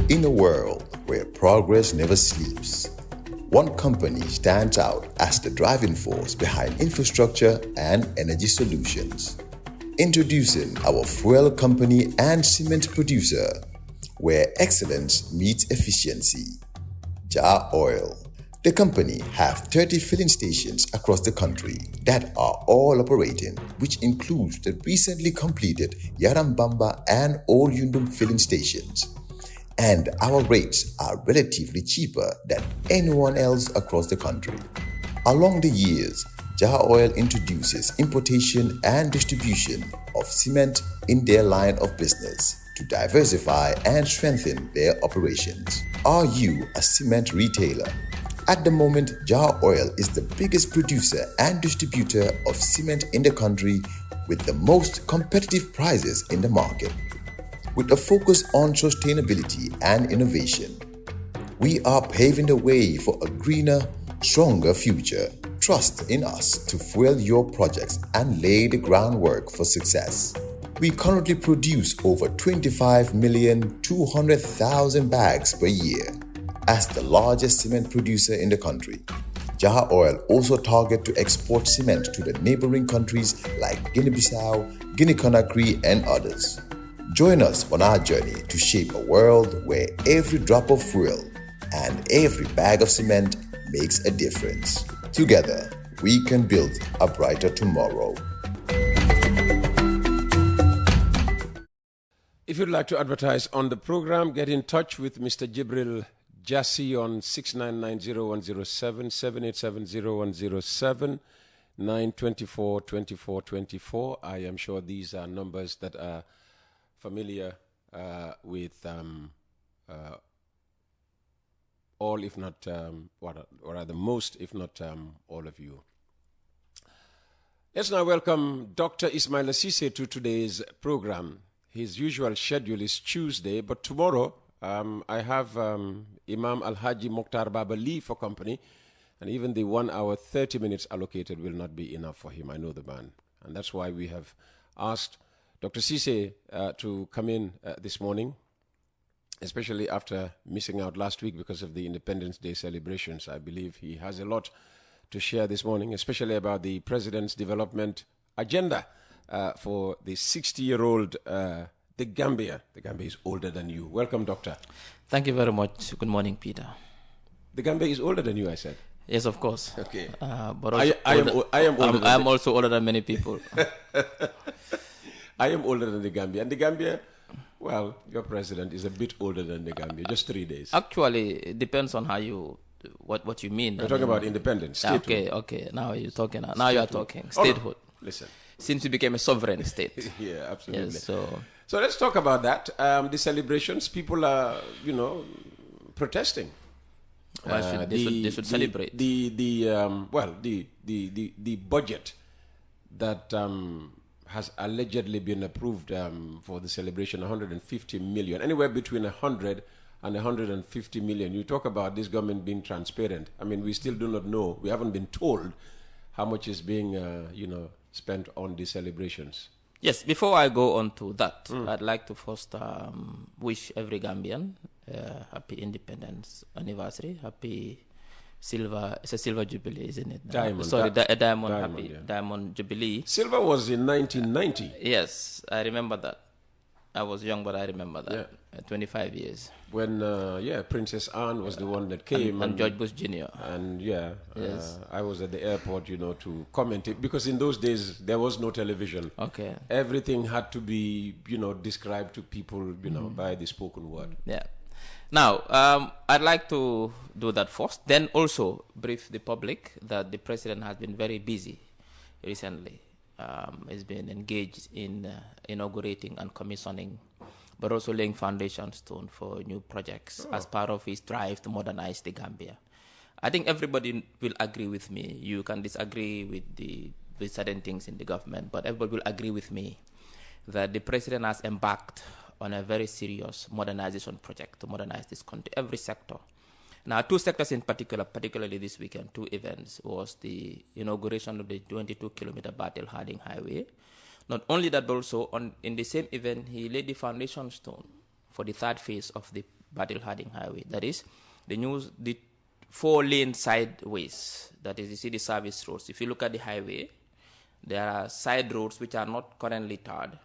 In a world where progress never sleeps, one company stands out as the driving force behind infrastructure and energy solutions. Introducing our fuel company and cement producer, where excellence meets efficiency. Jar Oil. The company have 30 filling stations across the country that are all operating, which includes the recently completed Yarambamba and Old Yundum filling stations. And our rates are relatively cheaper than anyone else across the country. Along the years, Jar Oil introduces importation and distribution of cement in their line of business to diversify and strengthen their operations. Are you a cement retailer? At the moment, Jar Oil is the biggest producer and distributor of cement in the country with the most competitive prices in the market. With a focus on sustainability and innovation, we are paving the way for a greener, stronger future. Trust in us to fuel your projects and lay the groundwork for success. We currently produce over 25,200,000 bags per year. As the largest cement producer in the country, Jar Oil also targets to export cement to the neighboring countries like Guinea-Bissau, Guinea-Conakry, and others. Join us on our journey to shape a world where every drop of fuel and every bag of cement makes a difference. Together, we can build a brighter tomorrow. If you'd like to advertise on the program, get in touch with Mr. Jibril Jassi on 6990-107, 7870-107, 924-2424. I am sure these are numbers that are familiar with all, if not, or rather most, if not all of you. Let's now welcome Dr. Ismail Asise to today's program. His usual schedule is Tuesday, but tomorrow I have Imam Al-Haji Mokhtar Baba Lee for company, and even the 1 hour 30 minutes allocated will not be enough for him. I know the man, and that's why we have asked Dr. Sise to come in this morning, especially after missing out last week because of the Independence Day celebrations. I believe he has a lot to share this morning, especially about the President's development agenda for the 60-year-old the Gambia. The Gambia is older than you. Welcome, Doctor. Thank you very much. Good morning, Peter. The Gambia is older than you, I said. Yes, of course. Okay. But I am older. I'm also older than many people. I am older than the Gambia. And the Gambia, well, your president is a bit older than the Gambia, just 3 days. Actually, it depends on how you, what you mean. We're talking about independence, statehood. Okay. Now you're talking. Now you are talking. Statehood. Oh, no. Listen. Since we became a sovereign state. Yeah, absolutely. Yes, so let's talk about that. The celebrations, people are, protesting. They should celebrate. The budget that has allegedly been approved for the celebration, 150 million, anywhere between 100 and 150 million. You talk about this government being transparent. I mean, we still do not know. We haven't been told how much is being, spent on the celebrations. Yes, before I go on to that, I'd like to first wish every Gambian happy independence anniversary, happy silver, it's a silver jubilee, isn't it? Diamond. Diamond jubilee. Silver was in 1990. Yes, I remember that. I was young, but I remember that. Yeah. 25 years. When, Princess Anne was the one that came. And George Bush Jr. And, yes. I was at the airport, to comment it. Because in those days, there was no television. Okay. Everything had to be, described to people, by the spoken word. Yeah. Now, I'd like to do that first. Then also brief the public that the president has been very busy recently. He's been engaged in inaugurating and commissioning, but also laying foundation stone for new projects as part of his drive to modernize the Gambia. I think everybody will agree with me. You can disagree with certain things in the government, but everybody will agree with me that the president has embarked on a very serious modernization project to modernize this country, every sector. Now, two sectors in particular, particularly this weekend, two events, was the inauguration of the 22-kilometer Battle-Harding Highway. Not only that, but also in the same event, he laid the foundation stone for the third phase of the Battle Harding Highway. That is the 4-lane sideways. That is, you see the service roads. If you look at the highway, there are side roads which are not currently tarred.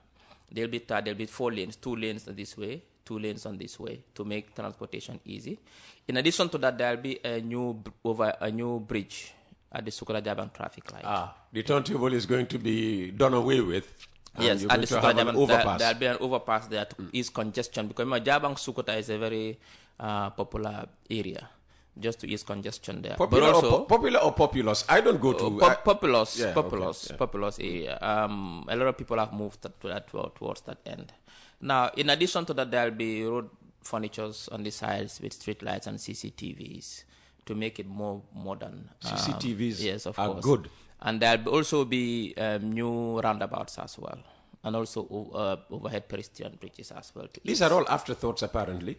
They'll be tarred. There'll be 4 lanes, 2 lanes this way, 2 lanes on this way to make transportation easy. In addition to that, there'll be a new bridge at the Sukura Jabang traffic light. The turntable is going to be done away with. Yes, at the Sukura Jabang, there'll be an overpass there to ease congestion, because Jabang Sukuta is a very popular area, just to ease congestion there. Popular, but also, popular or populous? I don't go to... populous area. A lot of people have moved towards that end. Now, in addition to that, there'll be road furnitures on the sides with street lights and CCTVs to make it more modern. CCTVs yes, of are course. good. And there'll also be new roundabouts as well, and also overhead pedestrian bridges as well. These are all afterthoughts, apparently.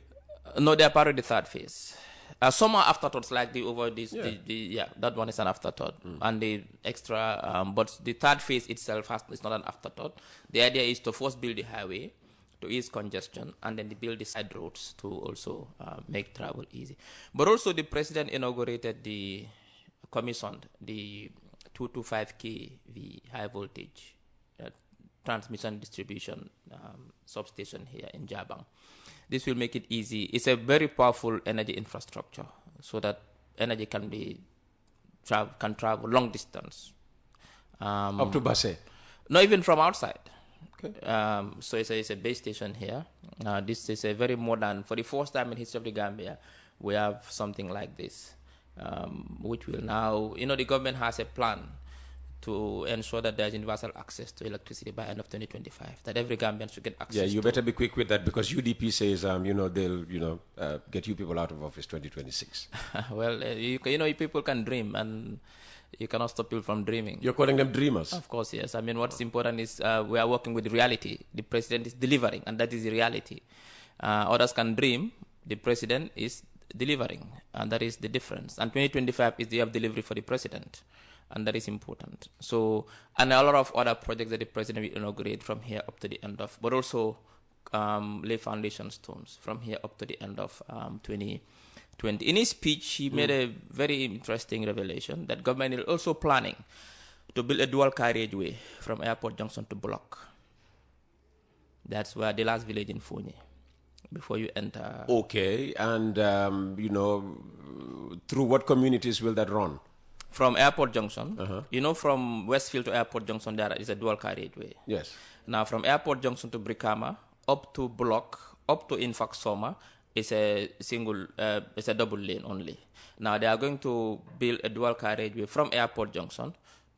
No, they're part of the third phase. Some are afterthoughts, like that one is an afterthought, and the extra. But the third phase itself is not an afterthought. The idea is to first build the highway to ease congestion, and then build the side roads to also make travel easy. But also, the president inaugurated commissioned the 225 kV high voltage transmission distribution substation here in Jabang. This will make it easy. It's a very powerful energy infrastructure, so that energy can travel long distance. Up to Basse? Not even from outside. Okay. So it's a base station here. This is a very modern, for the first time in history of the Gambia, we have something like this, which will now, the government has a plan to ensure that there's universal access to electricity by end of 2025, that every Gambian should get access. Yeah, you better be quick with that, because UDP says, they'll, get you people out of office 2026. Well, people can dream, and you cannot stop people from dreaming. You're calling them dreamers? Of course, yes. I mean, what's important is we are working with reality. The president is delivering, and that is the reality. Others can dream. The president is delivering, and that is the difference. And 2025 is the year of delivery for the president, and that is important. So, and a lot of other projects that the president will inaugurate from here up to the end of, but also lay foundation stones from here up to the end of 2020. In his speech, he made a very interesting revelation that government is also planning to build a dual carriageway from Airport Junction to Bullock. That's where the last village in Fonyi, before you enter. Okay, and through what communities will that run? From Airport Junction, from Westfield to Airport Junction, there is a dual carriageway. Yes. Now, from Airport Junction to Brikama, up to Bullock, up to Soma, it's a double lane only. Now, they are going to build a dual carriageway from Airport Junction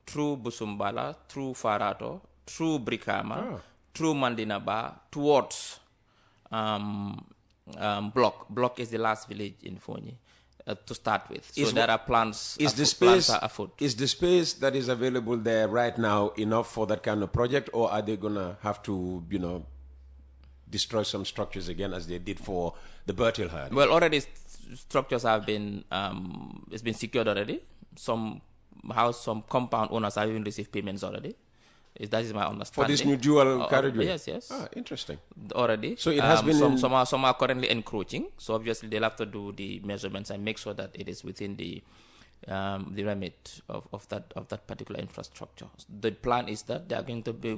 through Busumbala, through Farato, through Brikama, through Mandinaba, towards Block. Block is the last village in Fonyi. To start with. So there are plans. Is the space that is available there right now enough for that kind of project, or are they going to have to, destroy some structures again as they did for the Bertil Herd? Well, already structures have been, it's been secured already. Some compound owners have even received payments already. That is my understanding. For this new dual carriageway? Yes. Ah, interest. Already. So it has been... Some are currently encroaching. So obviously they'll have to do the measurements and make sure that it is within the remit of that particular infrastructure. The plan is that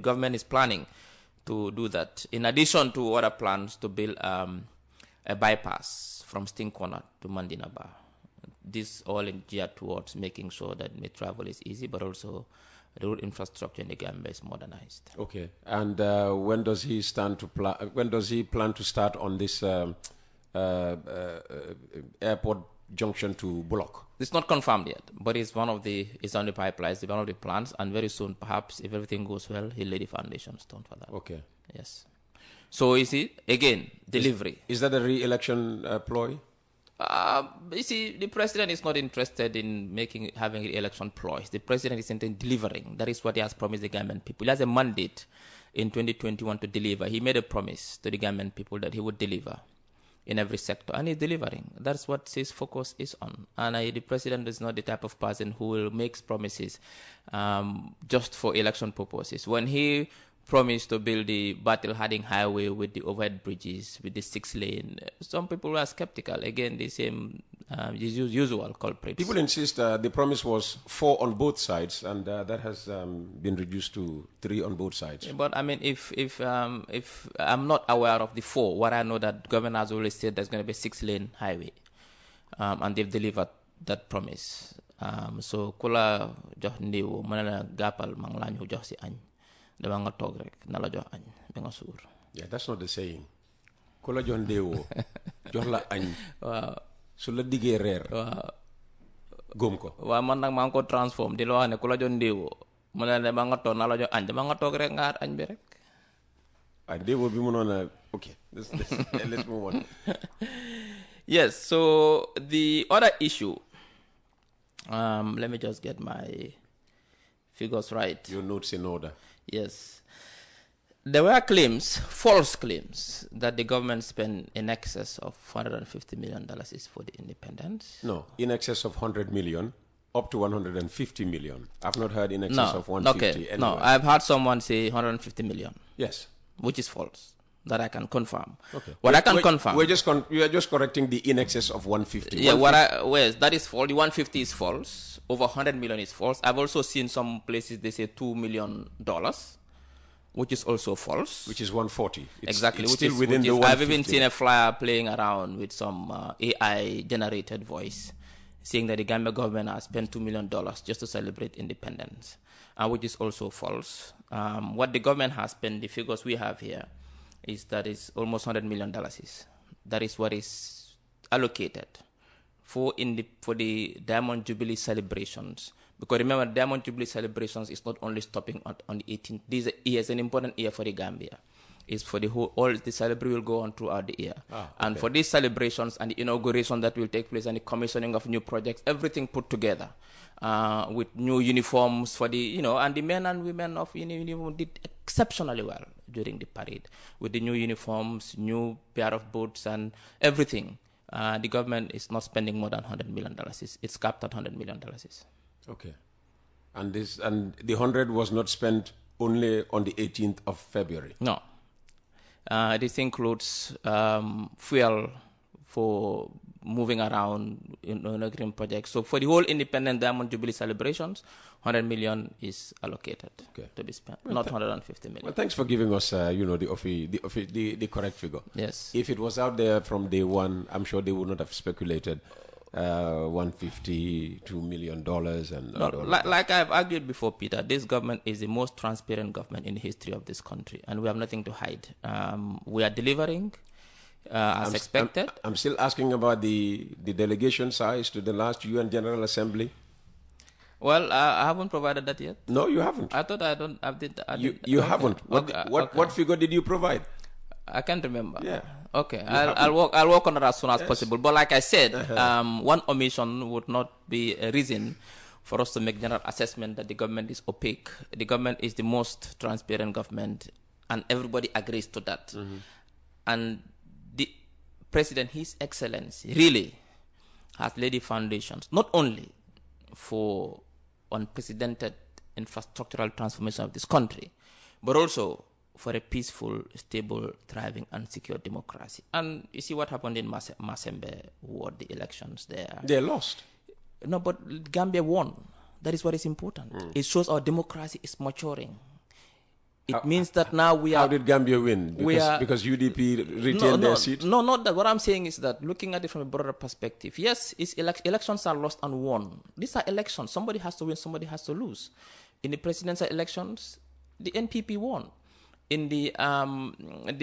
government is planning to do that. In addition to other plans to build a bypass from Sting Corner to Mandinaba. This all in geared towards making sure that the travel is easy, but also the road infrastructure in the Gambia is modernized. Okay. And when does he plan to start on this airport junction to Bullock? It's not confirmed yet, but it's on the pipeline. It's one of the plans, and very soon, perhaps, if everything goes well, he'll lay the foundation stone for that. Okay. Yes. So you see, again, delivery. Is that a re-election ploy? You see, the president is not interested in having election ploys. The president is interested in delivering. That is what he has promised the Gambian people. He has a mandate in 2021 to deliver. He made a promise to the Gambian people that he would deliver in every sector, and he's delivering. That's what his focus is on. And the president is not the type of person who will make promises just for election purposes. When he promised to build the battle-hardened highway with the overhead bridges, with the 6-lane. Some people were skeptical. Again, the same usual culprits. People insist the promise was 4 on both sides, and that has been reduced to 3 on both sides. But I mean, if I'm not aware of the 4, what I know that government has always said there's going to be a 6-lane highway, and they've delivered that promise. So kula jox ndiw manana gapal mang lañu jox ci agn dama nga tok rek na la jox agn bi nga sour. Yeah, that's not the saying. Kula jox ndewo jox la agn. Waaw. Su la digé reer. Waaw. Gom ko. Waaw man nak ma ko transform di la wax ne kula jox ndewo manana dama nga tok na la jox agn dama nga tok rek nga agn bi rek. Ndewo bi mënon okay. Let's move on. Yes, so the other issue, let me just get my figures right. Your notes in order. Yes. There were claims, false claims, that the government spent in excess of $150 million is for the independence. No, in excess of 100 million, up to 150 million. I've not heard in excess of 150. Okay. Anywhere. No, I've heard someone say 150 million. Yes. Which is false. That I can confirm. Okay. What I can confirm. We are just correcting the in excess of 150. Yeah, that is false. The 150 is false. Over 100 million is false. I've also seen some places they say $2 million, which is also false. Which is 140. Exactly. It's which still is, within which the is, 150. I've even seen a flyer playing around with some AI generated voice saying that the Gambia government has spent $2 million just to celebrate independence, which is also false. What the government has spent, the figures we have here, is that it's almost $100 million. That is what is allocated for the Diamond Jubilee celebrations. Because remember, Diamond Jubilee celebrations is not only stopping on the 18th. This year is an important year for the Gambia. It's for the whole, all the celebration will go on throughout the year. Okay. And for these celebrations and the inauguration that will take place and the commissioning of new projects, everything put together with new uniforms for the, and the men and women of uniform did exceptionally well during the parade with the new uniforms, new pair of boots and everything. The government is not spending more than $100 million. It's capped at $100 million. Okay. And the 100 was not spent only on the 18th of February? No. This includes fuel for moving around in a green project. So for the whole Independent Diamond Jubilee celebrations, 100 million is allocated to be spent, not 150 million. Well, thanks for giving us, the correct figure. Yes. If it was out there from day one, I'm sure they would not have speculated $152 million and like I've argued before, Peter, this government is the most transparent government in the history of this country, and we have nothing to hide. We are delivering as expected. I'm still asking about the delegation size to the last UN General Assembly. Well, I haven't provided that yet. No, you haven't. I thought I did. You haven't. What figure did you provide? I can't remember. Yeah. Okay, I'll work on it as soon as possible. But like I said, one omission would not be a reason for us to make general assessment that the government is opaque. The government is the most transparent government, and everybody agrees to that. Mm-hmm. And the President, His Excellency, really has laid the foundations, not only for unprecedented infrastructural transformation of this country, but also for a peaceful, stable, thriving, and secure democracy. And you see what happened in Masembe, who won the elections there. They lost. No, but Gambia won. That is what is important. It shows our democracy is maturing. It means that now we are... How did Gambia win? Because UDP retained their seat? No, not that. What I'm saying is that looking at it from a broader perspective, yes, elections are lost and won. These are elections. Somebody has to win, somebody has to lose. In the presidential elections, the NPP won. In the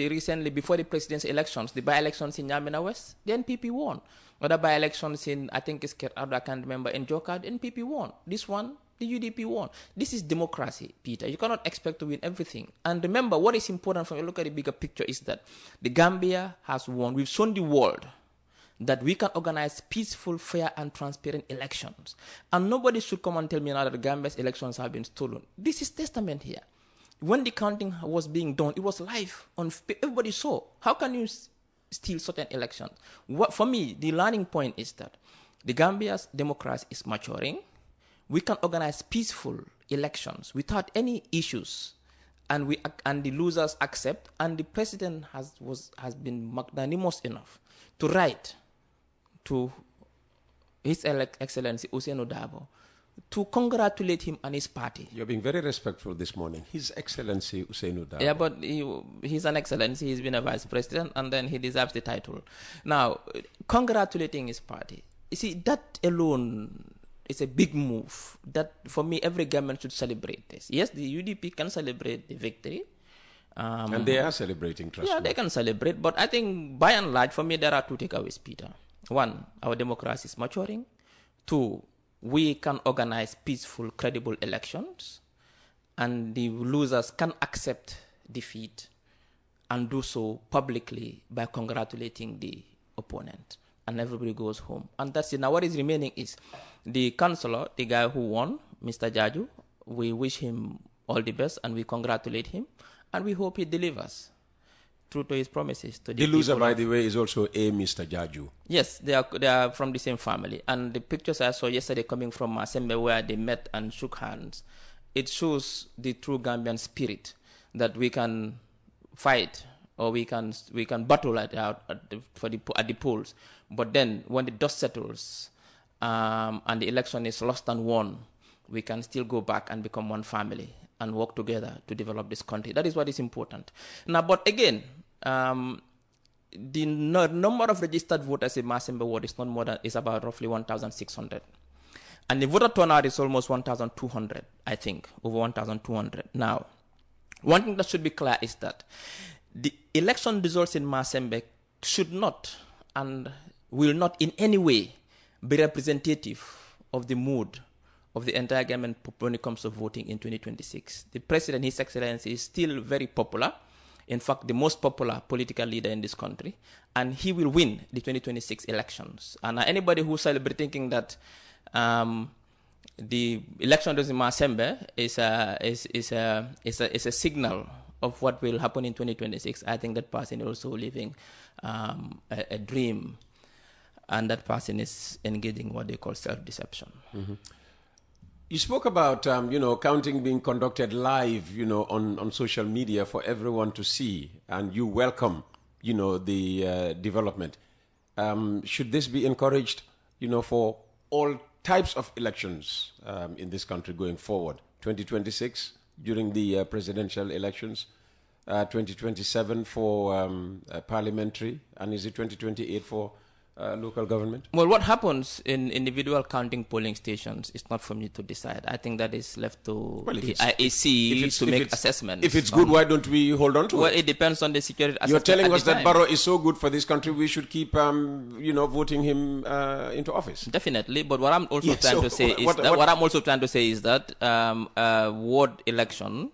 recently, before the presidential elections, the by-elections in Yamina West, the NPP won. Other by-elections in, I think it's Kerado, I can't remember, in Joka, the NPP won. This one, the UDP won. This is democracy, Peter. You cannot expect to win everything. And remember, what is important when you look at the bigger picture is that the Gambia has won. We've shown the world that we can organize peaceful, fair, and transparent elections. And nobody should come and tell me now that Gambia's elections have been stolen. This is testament here. When the counting was being done, it was live. Everybody saw. How can you steal certain elections? For me, the learning point is that the Gambia's democracy is maturing. We can organize peaceful elections without any issues and the losers accept, and the president has been magnanimous enough to write to His Excellency Usainu Dabo to congratulate him and his party. You're being very respectful this morning. His Excellency Usainu Dabo. Yeah, but he's an excellency. He's been a vice president, and then he deserves the title. Now, congratulating his party. You see, that alone is a big move. That, for me, every government should celebrate this. Yes, the UDP can celebrate the victory. And they are celebrating, trust me. Yeah, they can celebrate. But I think, by and large, for me, there are two takeaways, Peter. One, our democracy is maturing. Two, we can organize peaceful, credible elections, and the losers can accept defeat and do so publicly by congratulating the opponent, and everybody goes home. And that's it. Now what is remaining is the councillor, the guy who won, Mr. Jaju. We wish him all the best, and we congratulate him, and we hope he delivers true to his promises. To the loser, by the way, is also a Mr. Jaju. Yes, they are from the same family. And the pictures I saw yesterday coming from Masembe, where they met and shook hands, it shows the true Gambian spirit, that we can fight or we can battle at the polls. But then when the dust settles and the election is lost and won, we can still go back and become one family and work together to develop this country. That is what is important. Now, but again, the number of registered voters in Masembe ward is about roughly 1,600. And the voter turnout is almost 1,200, I think, over 1,200. Now, one thing that should be clear is that the election results in Masembe should not and will not in any way be representative of the mood of the entire government when it comes to voting in 2026. The president, His Excellency, is still very popular. In fact, the most popular political leader in this country, and he will win the 2026 elections. And anybody who celebrates thinking that the election in Masembe is a signal of what will happen in 2026, I think that person is also living a dream, and that person is engaging what they call self-deception. Mm-hmm. You spoke about, counting being conducted live, on social media for everyone to see, and you welcome, the development. Should this be encouraged, for all types of elections in this country going forward? 2026 during the presidential elections, 2027 for parliamentary, and is it 2028 for local government? Well, what happens in individual counting polling stations is not for me to decide. I think that is left to the IEC to make assessments. If it's good, why don't we hold on to it? Well, it depends on the security assessment. You're telling us that Barrow is so good for this country, we should keep, voting him into office. Definitely, but what I'm also trying to say is that ward election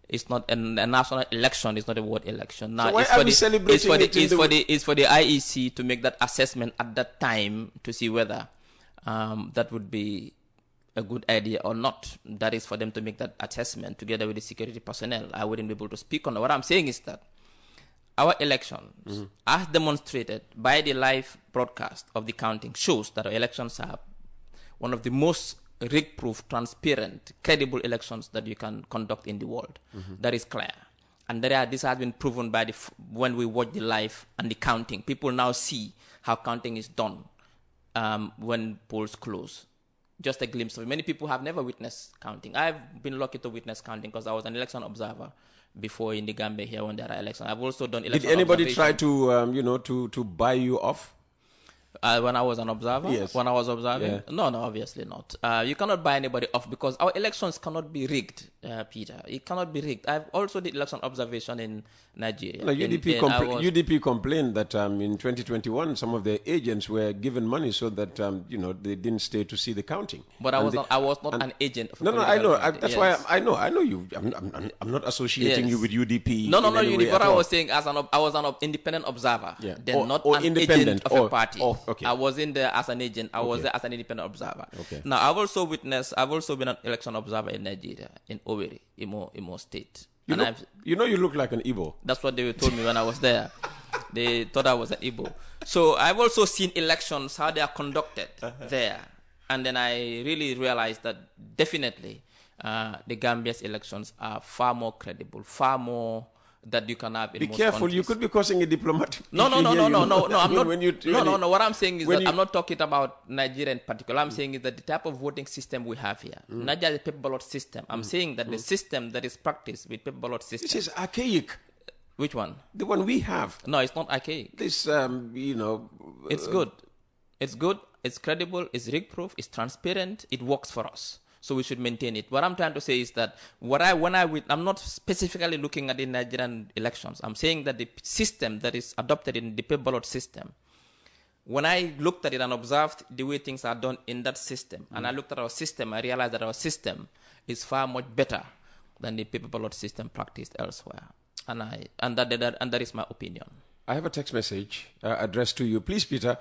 is not a national election. It's not a ward election. Now, so why are we celebrating it? It's for the IEC to make that assessment at that time to see whether that would be a good idea or not. That is for them to make that assessment together with the security personnel. I wouldn't be able to speak on it. What I'm saying is that our elections, as demonstrated by the live broadcast of the counting, shows that our elections are one of the most rig-proof, transparent, credible elections that you can conduct in the world. That is clear. And this has been proven by when we watch the live and the counting. People now see how counting is done when polls close. Just a glimpse of it. Many people have never witnessed counting. I've been lucky to witness counting because I was an election observer before in the Gambia here when there are elections. I've also done election observation. Did anybody try to to buy you off? When I was an observer? Yes. When I was observing? Yeah. No, obviously not. You cannot buy anybody off because our elections cannot be rigged, Peter. It cannot be rigged. I've also did election observation in Nigeria. No, UDP complained that in 2021 some of their agents were given money so that they didn't stay to see the counting. But I was not an agent. Of I know. That's why I know you. I'm not associating you with UDP. No, UDP. What I was saying, I was an independent observer. Yeah. Then not an agent of a party. Okay. I was in there as an agent. I was there as an independent observer. Okay. Now, I've also been an election observer in Nigeria, in Owerri, Imo State. You look like an Igbo. That's what they told me when I was there. They thought I was an Igbo. So I've also seen elections, how they are conducted there. And then I really realized that definitely the Gambia's elections are far more credible, far more that you can have in Be most careful, countries. you could be causing a diplomatic No. issue here, I'm not. No. What I'm saying is that I'm not talking about Nigeria in particular. I'm saying is that the type of voting system we have here, not just the paper ballot system. I'm saying that the system that is practiced with paper ballot system. This is archaic. Which one? The one we have. No, it's not archaic. This, It's good. It's good. It's credible. It's rig-proof. It's transparent. It works for us. So we should maintain it. What I'm trying to say is that I'm not specifically looking at the Nigerian elections. I'm saying that the system that is adopted in the paper ballot system, when I looked at it and observed the way things are done in that system, and I looked at our system, I realized that our system is far much better than the paper ballot system practiced elsewhere. And that is my opinion. I have a text message addressed to you. Please, Peter,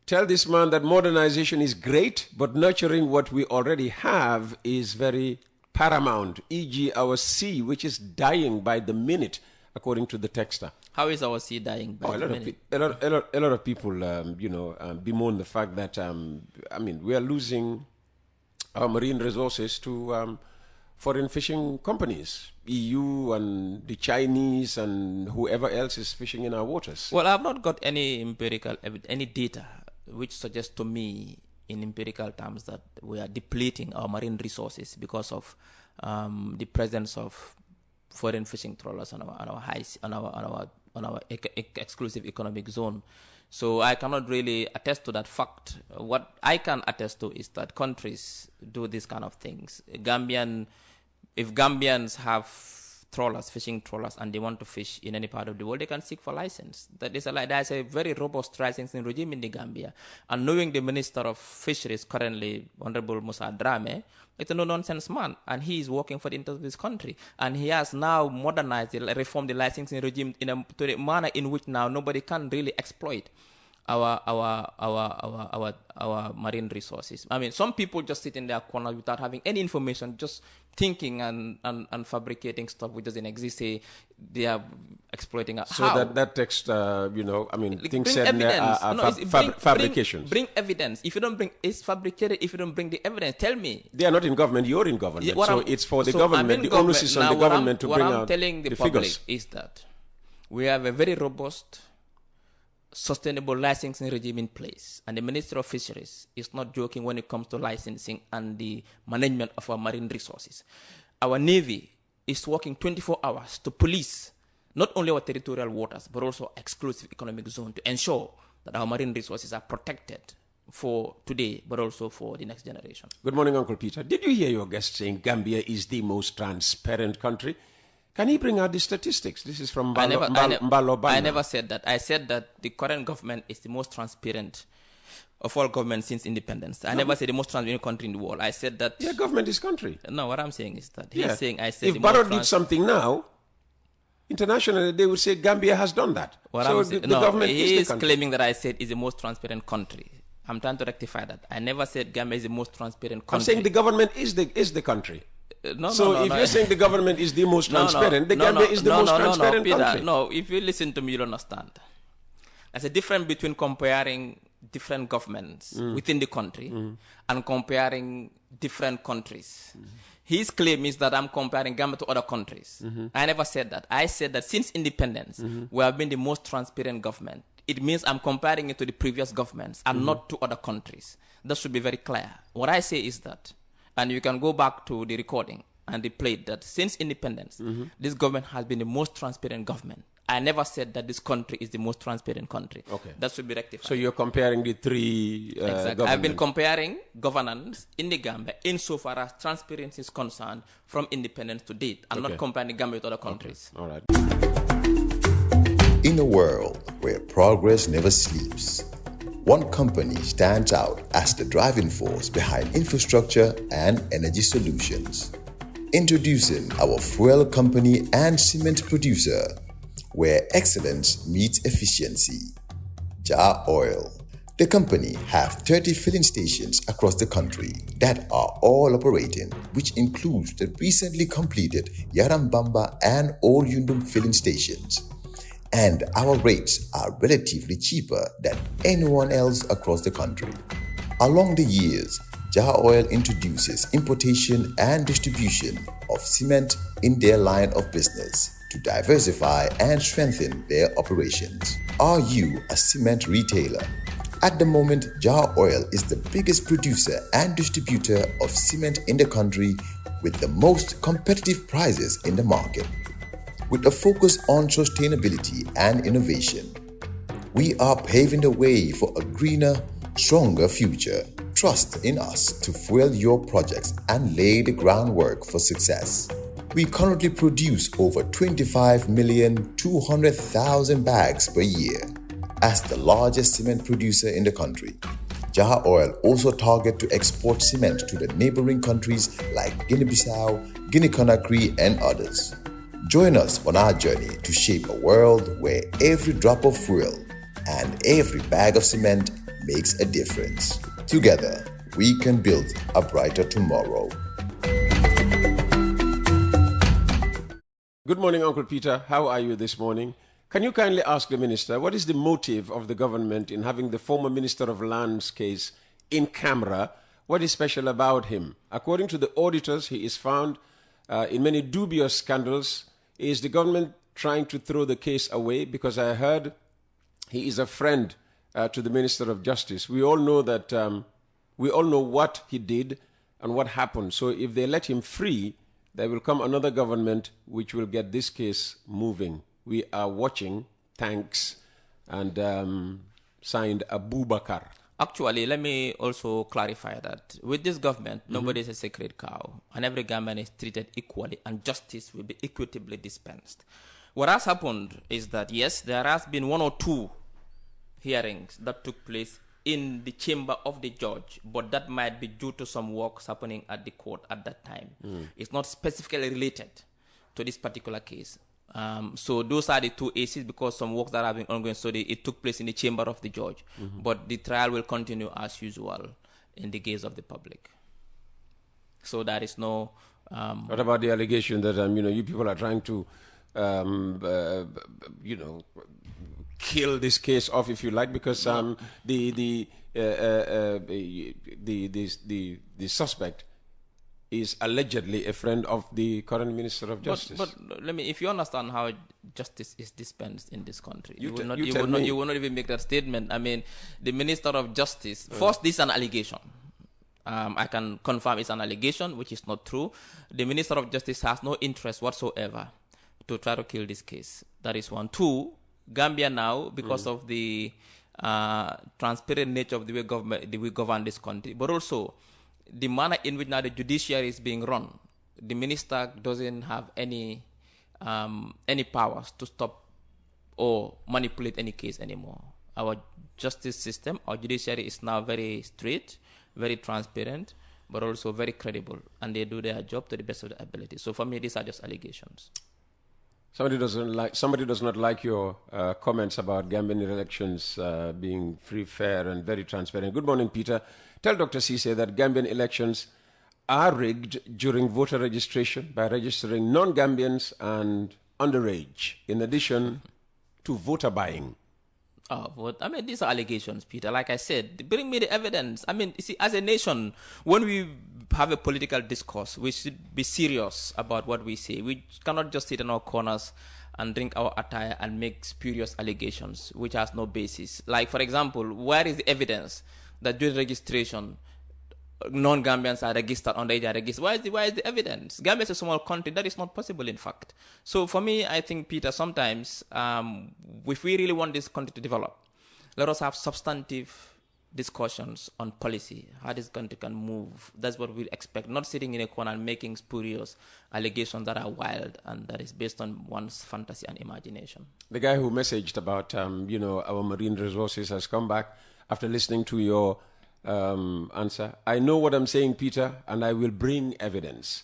tell this man that modernization is great, but nurturing what we already have is very paramount, e.g. our sea, which is dying by the minute, according to the texter. How is our sea dying by the minute? A lot of people, bemoan the fact that, we are losing our marine resources to foreign fishing companies, EU and the Chinese and whoever else is fishing in our waters. Well, I've not got any any data which suggests to me in empirical terms that we are depleting our marine resources because of the presence of foreign fishing trawlers on our exclusive economic zone. So I cannot really attest to that fact. What I can attest to is that countries do these kind of things. If Gambians have fishing trawlers, and they want to fish in any part of the world, they can seek for license. There's a very robust licensing regime in the Gambia. And knowing the Minister of Fisheries currently, Honorable Musa Drame, it's a no-nonsense man, and he is working for the interest of this country. And he has now modernized, reformed the licensing regime to a manner in which now nobody can really exploit our marine resources. I mean, some people just sit in their corner without having any information, just thinking and fabricating stuff which doesn't exist. Say they are exploiting. So how? that text, things bring said are fabrications. Bring evidence. If you don't bring, it's fabricated. If you don't bring the evidence, tell me. They are not in government. You're in government. Yeah, so it's for the government. The onus is on the government to bring out the figures. What I'm telling the public is that we have a very robust, sustainable licensing regime in place, and the Minister of Fisheries is not joking when it comes to licensing and the management of our marine resources. Our Navy is working 24 hours to police not only our territorial waters but also exclusive economic zone to ensure that our marine resources are protected for today but also for the next generation. Good morning, Uncle Peter. Did you hear your guest saying Gambia is the most transparent country? Can he bring out the statistics? This is from Mbalo. I never said that. I said that the current government is the most transparent of all governments since independence. I never said the most transparent country in the world. I said that... Yeah, government is country. No, what I'm saying is that he's saying... I said if Barrow did something now, internationally, they would say Gambia has done that. The government he is the country. Claiming that I said is the most transparent country. I'm trying to rectify that. I never said Gambia is the most transparent country. I'm saying the government is the country. If you're saying the government is the most transparent, the Gambia is the most transparent country. No, if you listen to me, you'll understand. There's a difference between comparing different governments within the country and comparing different countries. His claim is that I'm comparing Gambia to other countries. I never said that. I said that since independence, we have been the most transparent government. It means I'm comparing it to the previous governments and not to other countries. That should be very clear. What I say is that, and you can go back to the recording and the plate, that since independence, this government has been the most transparent government. I never said that this country is the most transparent country. Okay. That should be rectified. So you're comparing the three exactly. I've been comparing governance in the Gambia insofar as transparency is concerned from independence to date. I'm not comparing the Gambia with other countries. All right. In a world where progress never sleeps, one company stands out as the driving force behind infrastructure and energy solutions. Introducing our fuel company and cement producer, where excellence meets efficiency. Jar Oil. The company have 30 filling stations across the country that are all operating, which includes the recently completed Yarambamba and Old Yundum filling stations. And our rates are relatively cheaper than anyone else across the country. Along the years, Jar Oil introduces importation and distribution of cement in their line of business to diversify and strengthen their operations. Are you a cement retailer? At the moment, Jar Oil is the biggest producer and distributor of cement in the country with the most competitive prices in the market. With a focus on sustainability and innovation, we are paving the way for a greener, stronger future. Trust in us to fuel your projects and lay the groundwork for success. We currently produce over 25,200,000 bags per year. As the largest cement producer in the country, Jar Oil also targets to export cement to the neighboring countries like Guinea-Bissau, Guinea-Conakry, and others. Join us on our journey to shape a world where every drop of fuel and every bag of cement makes a difference. Together, we can build a brighter tomorrow. Good morning, Uncle Peter. How are you this morning? Can you kindly ask the minister, what is the motive of the government in having the former Minister of Lands case in camera? What is special about him? According to the auditors, he is found in many dubious scandals. Is the government trying to throw the case away? Because I heard he is a friend to the Minister of Justice. We all know that, we all know what he did and what happened. So if they let him free, there will come another government which will get this case moving. We are watching. Thanks. And signed Abu Bakar. Actually, let me also clarify that with this government, nobody is a sacred cow, and every Gambian is treated equally, and justice will be equitably dispensed. What has happened is that, yes, there has been one or two hearings that took place in the chamber of the judge, but that might be due to some works happening at the court at that time. It's not specifically related to this particular case. So those are the two cases because some works that have been ongoing. So it took place in the chamber of the judge, but the trial will continue as usual in the gaze of the public. So there is no. What about the allegation that you people are trying to, kill this case off, if you like, because the suspect is allegedly a friend of the current Minister of Justice. But let me, if you understand how justice is dispensed in this country, you will not even make that statement. I mean, the Minister of Justice, first, this is an allegation. I can confirm it's an allegation, which is not true. The Minister of Justice has no interest whatsoever to try to kill this case. That is one. Two, Gambia now, because of the transparent nature of the way we govern this country, but also the manner in which now the judiciary is being run, the minister doesn't have any powers to stop or manipulate any case anymore. Our justice system, our judiciary is now very straight, very transparent, but also very credible, and they do their job to the best of their ability. So for me, these are just allegations. Somebody does not like your comments about Gambian elections being free, fair, and very transparent. Good morning, Peter. Tell Dr. Cisse that Gambian elections are rigged during voter registration by registering non-Gambians and underage, in addition to voter buying. These are allegations, Peter. Like I said, bring me the evidence. I mean, you see, as a nation, when we have a political discourse, we should be serious about what we say. We cannot just sit in our corners and drink our attire and make spurious allegations, which has no basis. Like, for example, where is the evidence that during registration, non-Gambians are registered, underage are registered? Where is the evidence? Gambia is a small country. That is not possible, in fact. So for me, I think, Peter, sometimes if we really want this country to develop, let us have substantive discussions on policy, how this country can move. That's what we expect, not sitting in a corner and making spurious allegations that are wild and that is based on one's fantasy and imagination. The guy who messaged about, our marine resources has come back after listening to your answer. I know what I'm saying, Peter, and I will bring evidence.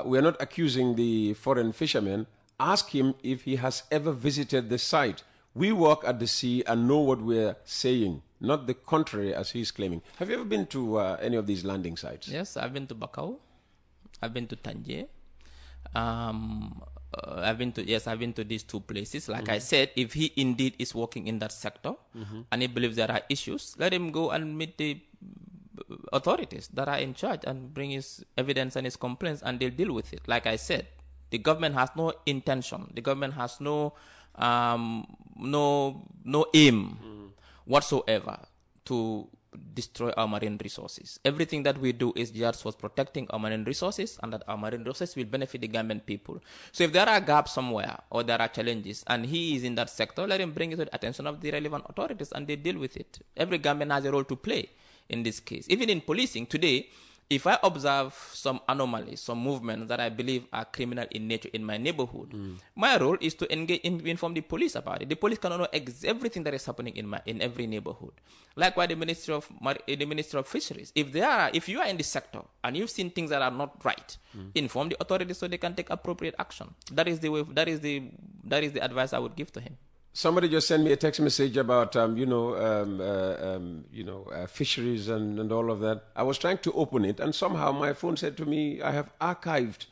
We are not accusing the foreign fishermen. Ask him if he has ever visited the site. We walk at the sea and know what we're saying, not the contrary as he's claiming. Have you ever been to any of these landing sites? Yes, I've been to Barrow. I've been to Tangier. I've been to these two places. Like I said, if he indeed is working in that sector and he believes there are issues, let him go and meet the authorities that are in charge and bring his evidence and his complaints, and they'll deal with it. Like I said, the government has no intention. The government has no aim whatsoever to destroy our marine resources. Everything that we do is just for protecting our marine resources, and that our marine resources will benefit the Gambian people. So if there are gaps somewhere or there are challenges and he is in that sector, let him bring it to the attention of the relevant authorities and they deal with it. Every Gambian has a role to play in this case. Even in policing today, if I observe some anomalies, some movements that I believe are criminal in nature in my neighborhood, my role is to inform the police about it. The police cannot know everything that is happening in every neighborhood. Likewise, the Ministry of Fisheries. If you are in the sector and you've seen things that are not right, inform the authorities so they can take appropriate action. That is the advice I would give to him. Somebody just sent me a text message about, fisheries and all of that. I was trying to open it, and somehow my phone said to me, I have archived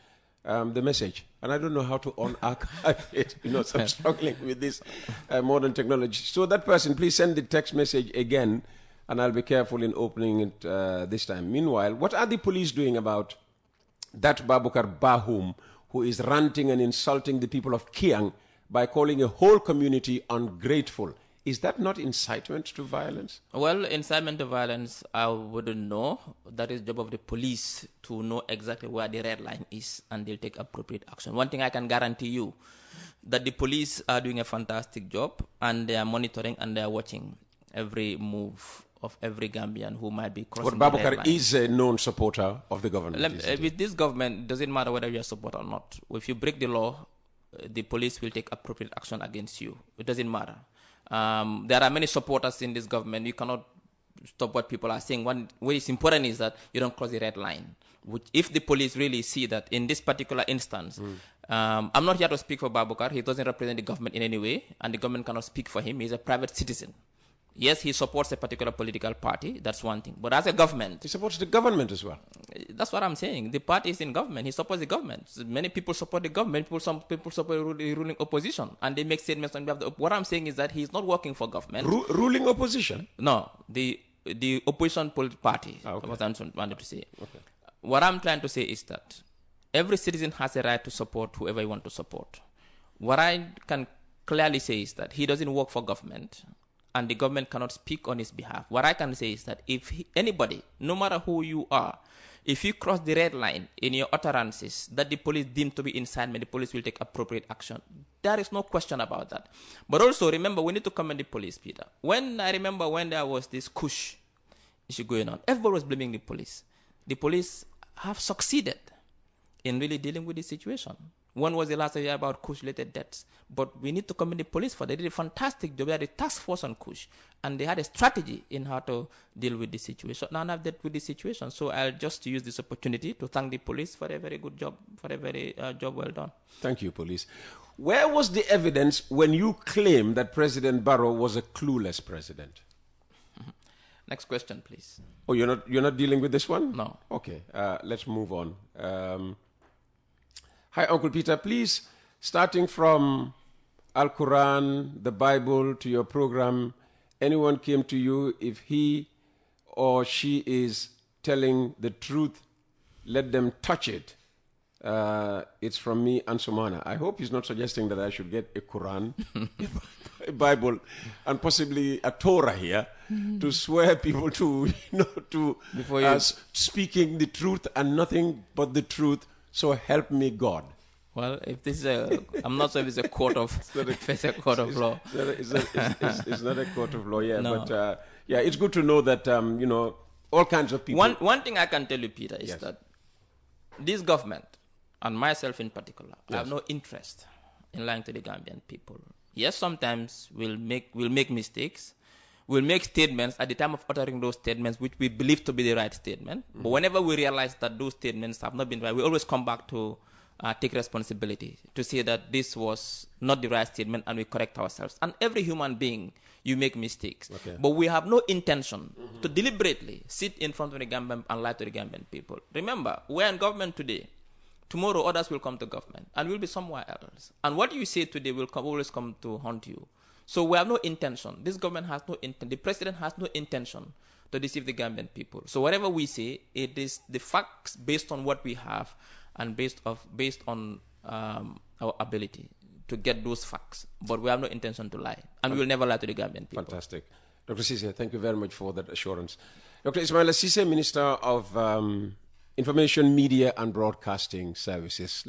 the message, and I don't know how to unarchive it. So I'm struggling with this modern technology. So that person, please send the text message again, and I'll be careful in opening it this time. Meanwhile, what are the police doing about that Babukar Bahum, who is ranting and insulting the people of Kiang by calling a whole community ungrateful? Is that not incitement to violence? Well, incitement to violence, I wouldn't know. That is the job of the police to know exactly where the red line is, and they'll take appropriate action. One thing I can guarantee you, that the police are doing a fantastic job, and they are monitoring and they are watching every move of every Gambian who might be crossing the red line. Babukar is a known supporter of the government. With this government, it doesn't matter whether you're a supporter or not. If you break the law, the police will take appropriate action against you. It doesn't matter. There are many supporters in this government. You cannot stop what people are saying. What is important is that you don't cross the red line. Which, if the police really see that in this particular instance, I'm not here to speak for Babukar. He doesn't represent the government in any way, and the government cannot speak for him. He's a private citizen. Yes, he supports a particular political party. That's one thing. But as a government... He supports the government as well. That's what I'm saying. The party is in government. He supports the government. Many people support the government. Some people support the ruling opposition. And they make statements on behalf of what I'm saying is that he's not working for government. Ruling opposition? No. The opposition political party. Okay. What I'm trying to say. Okay. What I'm trying to say is that every citizen has a right to support whoever he wants to support. What I can clearly say is that he doesn't work for government, and the government cannot speak on his behalf. What I can say is that if anybody, no matter who you are, if you cross the red line in your utterances that the police deem to be incitement, the police will take appropriate action. There is no question about that. But also, remember, we need to commend the police, Peter. I remember when there was this Kush issue going on, everybody was blaming the police. The police have succeeded in really dealing with the situation. One was the last year about Kush-related deaths. But we need to commend the police for that. They did a fantastic job. They had a task force on Kush. And they had a strategy in how to deal with the situation. Now I've dealt with the situation. So I'll just use this opportunity to thank the police for a very good job, for a very job well done. Thank you, police. Where was the evidence when you claimed that President Barrow was a clueless president? Next question, please. Oh, you're not dealing with this one? No. Okay, let's move on. Hi, Uncle Peter. Please, starting from Al-Quran, the Bible, to your program, anyone came to you, if he or she is telling the truth, let them touch it. It's from me, Ansumana. I hope he's not suggesting that I should get a Quran, a Bible, and possibly a Torah here to swear people to, speaking the truth and nothing but the truth. So help me God. Well, if this is I'm not sure if it's a court of, it's a court of law. It's not a court of law, yeah. No. But it's good to know that all kinds of people. One thing I can tell you, Peter, is that this government and myself in particular, I have no interest in lying to the Gambian people. Yes, sometimes we'll make mistakes. We'll make statements at the time of uttering those statements which we believe to be the right statement. But whenever we realize that those statements have not been right, we always come back to take responsibility to say that this was not the right statement, and we correct ourselves. And every human being, you make mistakes. Okay. But we have no intention to deliberately sit in front of the Gambian and lie to the Gambian people. Remember, we're in government today. Tomorrow, others will come to government, and we'll be somewhere else. And what you say today will always come to haunt you So we have no intention. This government has no intent. The president has no intention to deceive the Gambian people. So whatever we say, it is the facts based on what we have and based on our ability to get those facts. But we have no intention to lie. And we will never lie to the Gambian people. Fantastic. Dr. Cisse, thank you very much for that assurance. Dr. Ismaila Cisse, Minister of Information, Media and Broadcasting Services.